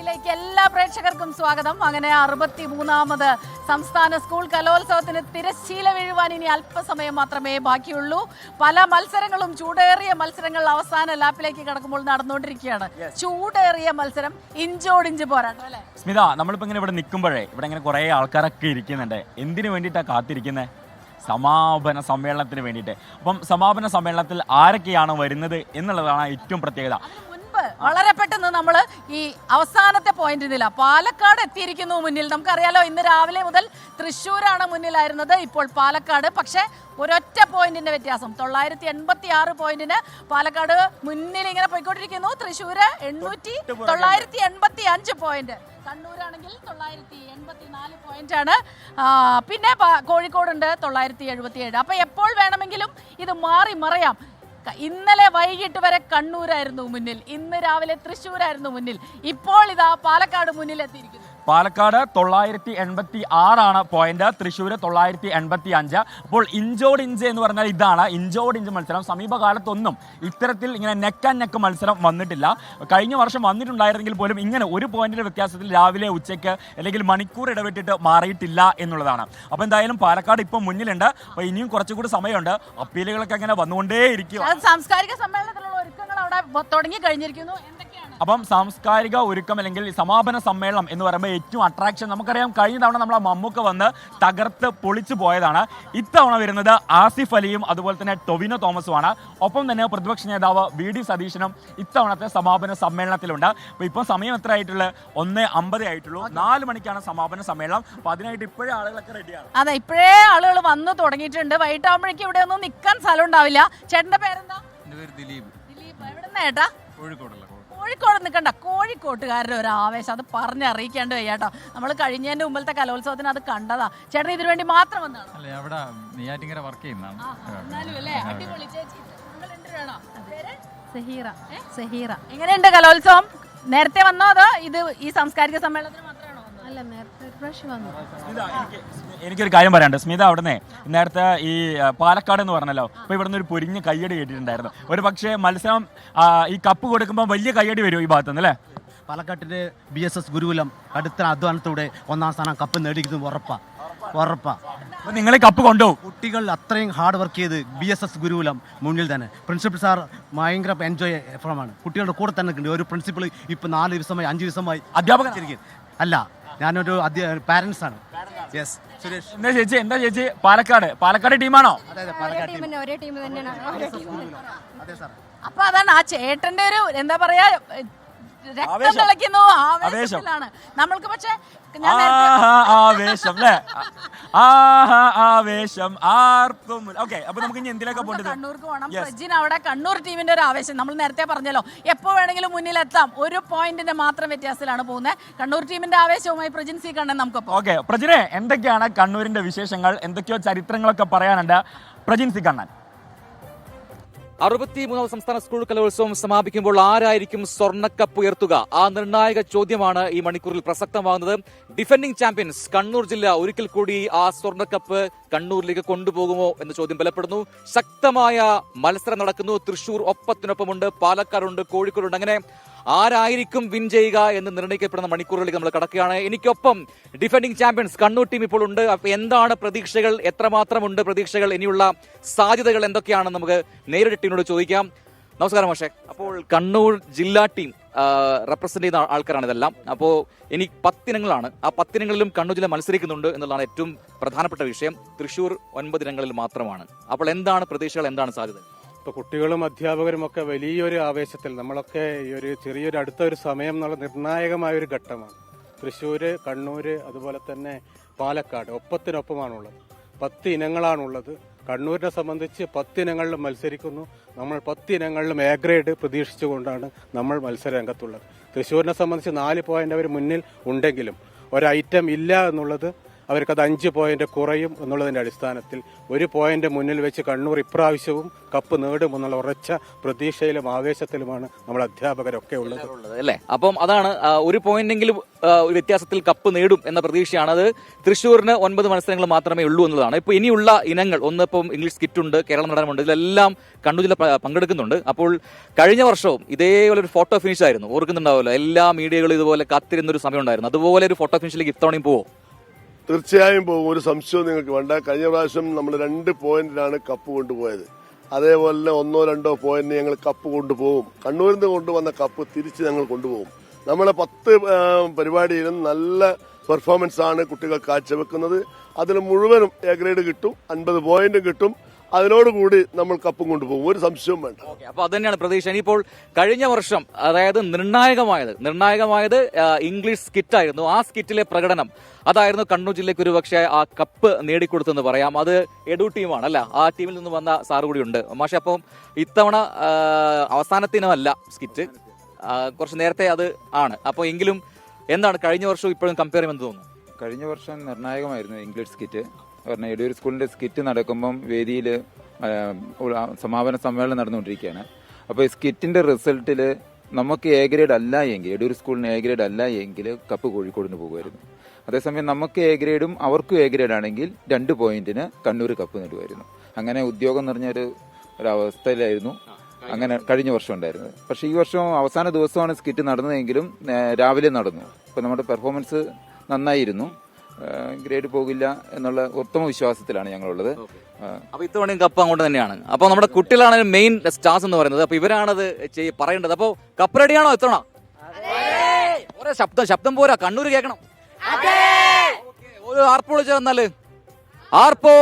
വാർത്തയിലേക്ക് എല്ലാ പ്രേക്ഷകർക്കും സ്വാഗതം. അങ്ങനെ 63ാമത് സംസ്ഥാന സ്കൂൾ കലോത്സവത്തിന് തിരശ്ശീല വീഴുവാൻ ഇനി അല്പസമയം മാത്രമേ ബാക്കിയുള്ളൂ. പല മത്സരങ്ങളും ചൂടേറിയ മത്സരങ്ങൾ അവസാന ലാപ്പിലേക്ക് കടക്കുമ്പോൾ നടന്നുകൊണ്ടിരിക്കുകയാണ്. ചൂടേറിയ മത്സരം, ഇഞ്ചോടിഞ്ച് പോരാട്ടം അല്ലേ സ്മിത? നമ്മളിപ്പോ ഇങ്ങനെ ഇവിടെ നിൽക്കുമ്പോഴേ ഇവിടെ ഇങ്ങനെ കുറെ ആൾക്കാരൊക്കെ ഇരിക്കുന്നുണ്ട്. എന്തിനു വേണ്ടിയിട്ടാണ് കാത്തിരിക്കുന്നത്? സമാപന സമ്മേളനത്തിന് വേണ്ടിയിട്ട്. അപ്പം സമാപന സമ്മേളനത്തിൽ ആരൊക്കെയാണ് വരുന്നത് എന്നുള്ളതാണ് ഏറ്റവും പ്രത്യേകത. വളരെ പെട്ടെന്ന് നമ്മൾ ഈ അവസാനത്തെ പോയിന്റിനില്ല, പാലക്കാട് എത്തിയിരിക്കുന്നു മുന്നിൽ. നമുക്കറിയാലോ, ഇന്ന് രാവിലെ മുതൽ തൃശ്ശൂരാണ് മുന്നിലായിരുന്നത്, ഇപ്പോൾ പാലക്കാട്. പക്ഷേ ഒരൊറ്റ പോയിന്റിന്റെ വ്യത്യാസം, 986 പോയിന്റിന് പാലക്കാട് മുന്നിൽ ഇങ്ങനെ പോയിക്കൊണ്ടിരിക്കുന്നു. തൃശ്ശൂര് 985 പോയിന്റ്, കണ്ണൂരാണെങ്കിൽ 984 പോയിന്റ് ആണ്. പിന്നെ കോഴിക്കോടുണ്ട് 977. അപ്പൊ എപ്പോൾ വേണമെങ്കിലും ഇത് മാറി മറിയാം. ഇന്നലെ വൈകിട്ട് വരെ കണ്ണൂരായിരുന്നു മുന്നിൽ, ഇന്ന് രാവിലെ തൃശ്ശൂരായിരുന്നു മുന്നിൽ, ഇപ്പോൾ ഇതാ പാലക്കാട് മുന്നിൽ എത്തിയിരിക്കുന്നു. പാലക്കാട് 986 പോയിന്റ്, തൃശ്ശൂർ 985. അപ്പോൾ ഇഞ്ചോട് ഇഞ്ച് എന്ന് പറഞ്ഞാൽ ഇതാണ് ഇഞ്ചോട് ഇഞ്ച് മത്സരം. സമീപകാലത്തൊന്നും ഇത്തരത്തിൽ ഇങ്ങനെ നെക്ക് ആൻഡ് നെക്ക് മത്സരം വന്നിട്ടില്ല. കഴിഞ്ഞ വർഷം വന്നിട്ടുണ്ടായിരുന്നെങ്കിൽ പോലും ഇങ്ങനെ ഒരു പോയിന്റിന്റെ വ്യത്യാസത്തിൽ രാവിലെ ഉച്ചയ്ക്ക് അല്ലെങ്കിൽ മണിക്കൂർ ഇടവിട്ടിട്ട് മാറിയിട്ടില്ല എന്നുള്ളതാണ്. അപ്പോൾ എന്തായാലും പാലക്കാട് ഇപ്പം മുന്നിലുണ്ട്. അപ്പോൾ ഇനിയും കുറച്ചുകൂടി സമയമുണ്ട്. അപ്പീലുകളൊക്കെ അങ്ങനെ വന്നുകൊണ്ടേയിരിക്കും. സാംസ്കാരിക സമ്മേളനത്തിലുള്ള ഒരുക്കങ്ങൾ അവിടെ തുടങ്ങി കഴിഞ്ഞിരിക്കുന്നു. അപ്പം സാംസ്കാരിക ഒരുക്കം അല്ലെങ്കിൽ സമാപന സമ്മേളനം എന്ന് പറയുമ്പോൾ ഏറ്റവും അട്രാക്ഷൻ, നമുക്കറിയാം കഴിഞ്ഞ തവണ നമ്മളെ മമ്മൂക്ക വന്ന് തകർത്ത് പൊളിച്ചു പോയതാണ്. ഇത്തവണ വരുന്നത് ആസിഫ് അലിയും അതുപോലെ തന്നെ ടൊവിനോ തോമസുമാണ്. ഒപ്പം തന്നെ പ്രതിപക്ഷ നേതാവ് VD സതീശനും ഇത്തവണത്തെ സമാപന സമ്മേളനത്തിലുണ്ട്. അപ്പോൾ ഇപ്പം സമയം എത്ര ആയിട്ടുള്ളത്? 1:50 ആയിട്ടുള്ളൂ. 4 മണിക്കാണ് സമാപന സമ്മേളനം. അപ്പോൾ അതിനായിട്ട് ഇപ്പോഴേ ആളുകളൊക്കെ റെഡിയാണ്. അതെ, ഇപ്പോഴേ ആളുകൾ വന്നു തുടങ്ങിയിട്ടുണ്ട്. വൈകിട്ടാകുമ്പോഴേക്കും ഇവിടെ ഒന്നും നിൽക്കാൻ സ്ഥലം ഉണ്ടാവില്ല. ചേട്ടന്റെ പേരെന്താ? ദിലീപ്. എവിടുന്ന ചേട്ടാ? കോഴിക്കോട് നിൽക്കണ്ട, കോഴിക്കോട്ടുകാരുടെ ഒരു ആവേശം അത് പറഞ്ഞറിയിക്കേണ്ട വയ്യാട്ടോ. നമ്മൾ കഴിഞ്ഞതിന്റെ മുമ്പത്തെ കലോത്സവത്തിന് അത് കണ്ടതാ. ചേട്ടൻ ഇതിനു വേണ്ടി മാത്രം വന്നാണ്? എങ്ങനെയുണ്ട് കലോത്സവം? നേരത്തെ വന്നോ അതോ ഇത് ഈ സാംസ്കാരിക സമ്മേളനത്തിന് മാത്രമാണോ? അല്ല, നേരത്തെ ഒരു പ്രാവശ്യം വന്നു. എനിക്കൊരു കാര്യം പറയാനുണ്ട് സ്മിത. അവിടുന്ന് നേരത്തെ ഈ പാലക്കാട് എന്ന് പറഞ്ഞല്ലോ, അപ്പൊ ഇവിടുന്ന് ഒരു പൊരിഞ്ഞ കയ്യടി കേട്ടിട്ടുണ്ടായിരുന്നു. ഒരു പക്ഷേ മത്സരം ഈ കപ്പ് കൊടുക്കുമ്പോൾ വലിയ കയ്യടി വരും ഈ ഭാഗത്തുനിന്ന് അല്ലേ? പാലക്കാട്ടിലെ BSS ഗുരുകുലം കടുത്ത അധ്വാനത്തോടെ 1ാം സ്ഥാനം കപ്പ് നേടിയിരിക്കുന്നത് ഉറപ്പാ. നിങ്ങൾ കപ്പ് കൊണ്ടുപോകും. കുട്ടികൾ അത്രയും ഹാർഡ് വർക്ക് ചെയ്ത് BSS ഗുരുകുലം മുന്നിൽ തന്നെ. പ്രിൻസിപ്പൽ സാർ ഭയങ്കര എൻജോയ് എഫ്രമാണ്. കുട്ടികളുടെ കൂടെ തന്നെ ഉണ്ട്. ഒരു പ്രിൻസിപ്പൾ ഇപ്പൊ 4 ദിവസമായി 5 ദിവസമായി അധ്യാപകൻ അല്ല, ഞാനൊരു പാരന്റ്സ് ആണ്. യെസ്. സുരേഷ്, എന്താ ചേച്ചി പാലക്കാട് ടീമാണോ? അപ്പൊ അതാണ് ആ ചേട്ടന്റെ ഒരു എന്താ പറയാ, രക്തം തിളയ്ക്കുന്നു, ആവേശത്തിലാണ് നമ്മൾക്ക്. പക്ഷെ ആവേശം ആവേശം ആർക്കും. ഓക്കെ, അപ്പൊ നമുക്ക് ഇനി എന്തിനൊക്കെ പോകേണ്ടത്? കണ്ണൂർക്ക് പോകണം. പ്രജിൻ അവിടെ കണ്ണൂർ ടീമിന്റെ ഒരു ആവേശം നമ്മൾ നേരത്തെ പറഞ്ഞല്ലോ, എപ്പോ വേണമെങ്കിലും മുന്നിലെത്താം. ഒരു പോയിന്റിന്റെ മാത്രം വ്യത്യാസത്തിലാണ് പോകുന്നത്. കണ്ണൂർ ടീമിന്റെ ആവേശവുമായി പ്രജിൻ സി കണ്ണൻ നമുക്കൊപ്പം. ഓക്കെ പ്രജിനെ, എന്തൊക്കെയാണ് കണ്ണൂരിന്റെ വിശേഷങ്ങൾ? എന്തൊക്കെയോ ചരിത്രങ്ങളൊക്കെ പറയാനുണ്ട്. പ്രജിൻ സി കണ്ണൻ. 63ാം സംസ്ഥാന സ്കൂൾ കലോത്സവം സമാപിക്കുമ്പോൾ ആരായിരിക്കും സ്വർണ്ണക്കപ്പ് ഉയർത്തുക? ആ നിർണായക ചോദ്യമാണ് ഈ മണിക്കൂറിൽ പ്രസക്തമാകുന്നത്. ഡിഫൻഡിംഗ് ചാമ്പ്യൻസ് കണ്ണൂർ ജില്ല ഒരിക്കൽ കൂടി ആ സ്വർണ്ണക്കപ്പ് കണ്ണൂരിലേക്ക് കൊണ്ടുപോകുമോ എന്ന ചോദ്യം ബലപ്പെടുന്നു. ശക്തമായ മത്സരം നടക്കുന്നു. തൃശൂർ ഒപ്പത്തിനൊപ്പമുണ്ട്, പാലക്കാടുണ്ട്, കോഴിക്കോടുണ്ട്. അങ്ങനെ ആരായിരിക്കും വിൻ ചെയ്യുക എന്ന് നിർണ്ണയിക്കപ്പെടുന്ന മണിക്കൂറുകളിലേക്ക് നമ്മൾ കടക്കുകയാണ്. എനിക്കൊപ്പം ഡിഫൻഡിംഗ് ചാമ്പ്യൻസ് കണ്ണൂർ ടീം ഇപ്പോൾ ഉണ്ട്. അപ്പൊ എന്താണ് പ്രതീക്ഷകൾ? എത്രമാത്രമുണ്ട് പ്രതീക്ഷകൾ? ഇനിയുള്ള സാധ്യതകൾ എന്തൊക്കെയാണെന്ന് നമുക്ക് നേരിട്ട് ടീമിനോട് ചോദിക്കാം. നമസ്കാരം മാഷേ. അപ്പോൾ കണ്ണൂർ ജില്ലാ ടീം റെപ്രസെന്റ് ചെയ്യുന്ന ആൾക്കാരാണ് ഇതെല്ലാം. അപ്പോൾ ഇനി 10 ഇനങ്ങളാണ്. ആ 10 ഇനങ്ങളിലും കണ്ണൂർ ജില്ല മത്സരിക്കുന്നുണ്ട് എന്നുള്ളതാണ് ഏറ്റവും പ്രധാനപ്പെട്ട വിഷയം. തൃശ്ശൂർ 9 ഇനങ്ങളിൽ മാത്രമാണ്. അപ്പോൾ എന്താണ് പ്രതീക്ഷകൾ, എന്താണ് സാധ്യത? ഇപ്പോൾ കുട്ടികളും അധ്യാപകരും ഒക്കെ വലിയൊരു ആവേശത്തിൽ, നമ്മളൊക്കെ ഈ ഒരു ചെറിയൊരു അടുത്തൊരു സമയം എന്നുള്ള നിർണായകമായൊരു ഘട്ടമാണ്. തൃശ്ശൂർ, കണ്ണൂർ, അതുപോലെ തന്നെ പാലക്കാട് ഒപ്പത്തിനൊപ്പമാണുള്ളത്. 10 ഇനങ്ങളാണുള്ളത്. കണ്ണൂരിനെ സംബന്ധിച്ച് 10 ഇനങ്ങളിലും മത്സരിക്കുന്നു. നമ്മൾ 10 ഇനങ്ങളിലും എ ഗ്രേഡ് പ്രതീക്ഷിച്ചുകൊണ്ടാണ് നമ്മൾ മത്സര രംഗത്തുള്ളത്. തൃശ്ശൂരിനെ സംബന്ധിച്ച് 4 പോയിന്റ് അവർ മുന്നിൽ ഉണ്ടെങ്കിലും ഒരു ഐറ്റം ഇല്ല എന്നുള്ളത് അവർക്കത് 5 പോയിന്റ് കുറയും എന്നുള്ളതിൻ്റെ അടിസ്ഥാനത്തിൽ 1 പോയിന്റ് മുന്നിൽ വെച്ച് കണ്ണൂർ ഇപ്രാവശ്യവും കപ്പ് നേടും എന്നുള്ള ഉറച്ച പ്രതീക്ഷയിലും ആവേശത്തിലുമാണ് നമ്മൾ അധ്യാപകരൊക്കെ ഉള്ളത് അല്ലേ? അപ്പം അതാണ് 1 പോയിന്റെങ്കിലും ഒരു വ്യത്യാസത്തിൽ കപ്പ് നേടും എന്ന പ്രതീക്ഷയാണ്. അത് തൃശ്ശൂരിന് 9 മത്സരങ്ങൾ മാത്രമേ ഉള്ളൂ എന്നതാണ്. ഇപ്പൊ ഇനിയുള്ള ഇനങ്ങൾ ഒന്നിപ്പം ഇംഗ്ലീഷ് സ്കിറ്റുണ്ട്, കേരള നടനമുണ്ട്, ഇതിലെല്ലാം കണ്ണൂർ ജില്ല പങ്കെടുക്കുന്നുണ്ട്. അപ്പോൾ കഴിഞ്ഞ വർഷവും ഇതേപോലെ ഒരു ഫോട്ടോ ഫിനിഷ് ആയിരുന്നു, ഓർക്കുന്നുണ്ടാവുമല്ലോ, എല്ലാ മീഡിയകളും ഇതുപോലെ കാത്തിരുന്നൊരു സമയം ഉണ്ടായിരുന്നു. അതുപോലെ ഒരു ഫോട്ടോ ഫിനിഷിലേക്ക് ഇത്തവണയും പോവോ? തീർച്ചയായും പോകും, ഒരു സംശയവും നിങ്ങൾക്ക് വേണ്ട. കഴിഞ്ഞ പ്രാവശ്യം നമ്മൾ 2 പോയിന്റിലാണ് കപ്പ് കൊണ്ടുപോയത്. അതേപോലെ തന്നെ 1-2 പോയിന്റിന് ഞങ്ങൾ കപ്പ് കൊണ്ടുപോകും. കണ്ണൂരിൽ നിന്ന് കൊണ്ടുവന്ന കപ്പ് തിരിച്ച് ഞങ്ങൾ കൊണ്ടുപോകും. നമ്മളെ 10 പരിപാടിയിലും നല്ല പെർഫോമൻസ് ആണ് കുട്ടികൾ കാഴ്ചവെക്കുന്നത്. അതിൽ മുഴുവനും എ ഗ്രേഡ് കിട്ടും, 50 പോയിന്റും കിട്ടും. അതിനോടുകൂടി നമ്മൾ കപ്പും കൊണ്ടുപോകും, ഒരു സംശയവും വേണ്ട. അപ്പൊ അത് തന്നെയാണ് പ്രതീക്ഷ. ഇനിയിപ്പോൾ കഴിഞ്ഞ വർഷം അതായത് നിർണായകമായത് ഇംഗ്ലീഷ് സ്കിറ്റായിരുന്നു. ആ സ്കിറ്റിലെ പ്രകടനം അതായിരുന്നു കണ്ണൂർ ജില്ലയ്ക്ക് ഒരു പക്ഷേ ആ കപ്പ് നേടിക്കൊടുത്തെന്ന് പറയാം. അത് എഡു ടീമാണ് അല്ല, ആ ടീമിൽ നിന്ന് വന്ന സാറ് കൂടിയുണ്ട്. പക്ഷെ അപ്പം ഇത്തവണ അവസാനത്തിനമല്ല സ്കിറ്റ്, കുറച്ച് നേരത്തെ അത് ആണ്. അപ്പോൾ എങ്കിലും എന്താണ് കഴിഞ്ഞ വർഷവും ഇപ്പോഴും കമ്പയർ ചെയ്യുമെന്ന് തോന്നുന്നു? കഴിഞ്ഞ വർഷം നിർണായകമായിരുന്നു ഇംഗ്ലീഷ് സ്കിറ്റ്. കാരണം എടൂർ സ്കൂളിന്റെ സ്കിറ്റ് നടക്കുമ്പം വേദിയിൽ സമാപന സമ്മേളനം നടന്നുകൊണ്ടിരിക്കുകയാണ്. അപ്പോൾ ഈ സ്കിറ്റിന്റെ റിസൾട്ടിൽ നമുക്ക് എ ഗ്രേഡ് അല്ല എങ്കിൽ, എടൂർ സ്കൂളിന് എ ഗ്രേഡ് അല്ല എങ്കിൽ കപ്പ് കോഴിക്കോടിന് പോകുമായിരുന്നു. അതേസമയം നമുക്ക് എ ഗ്രേഡും അവർക്കും എ ഗ്രേഡ് ആണെങ്കിൽ 2 പോയിന്റിന് കണ്ണൂർ കപ്പ് നേടുമായിരുന്നു. അങ്ങനെ ഉദ്യോഗം നിറഞ്ഞൊരു അവസ്ഥയിലായിരുന്നു അങ്ങനെ കഴിഞ്ഞ വർഷം ഉണ്ടായിരുന്നത്. പക്ഷേ ഈ വർഷം അവസാന ദിവസമാണ് സ്കിറ്റ് നടന്നതെങ്കിലും രാവിലെ നടന്നു. അപ്പോൾ നമ്മുടെ പെർഫോമൻസ് നന്നായിരുന്നു. ഗ്രേഡ് പോകില്ല എന്നുള്ള ഉത്തമ വിശ്വാസത്തിലാണ് ഞങ്ങളുള്ളത്. അപ്പൊ ഇത്തവണയും കപ്പ് അങ്ങോട്ട് തന്നെയാണ്. അപ്പൊ നമ്മുടെ കുട്ടികളാണ് മെയിൻ സ്റ്റാർസ് എന്ന് പറയുന്നത്. അപ്പൊ ഇവരാണത് പറയേണ്ടത്. അപ്പൊ കപ്പ് റെഡിയാണോ ഇത്തവണ? ഓരോ ശബ്ദം പോരാ, കണ്ണൂർ കേൾക്കണം. ഒരു ആർപ്പോ വിളിച്ചു തന്നാല് ആർപ്പോ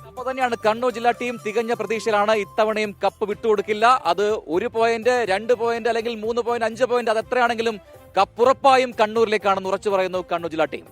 അപ്പൊ തന്നെയാണ് കണ്ണൂർ ജില്ലാ ടീം തികഞ്ഞ പ്രതീക്ഷയിലാണ്. ഇത്തവണയും കപ്പ് വിട്ടുകൊടുക്കില്ല. അത് 1 പോയിന്റ്, 2 പോയിന്റ് അല്ലെങ്കിൽ 3 പോയിന്റ്, 5 പോയിന്റ്, അത് എത്രയാണെങ്കിലും കപ്പ് ഉറപ്പായും കണ്ണൂരിലേക്കാണെന്ന് ഉറച്ചു പറയുന്നു കണ്ണൂർ ജില്ലാ ടീം.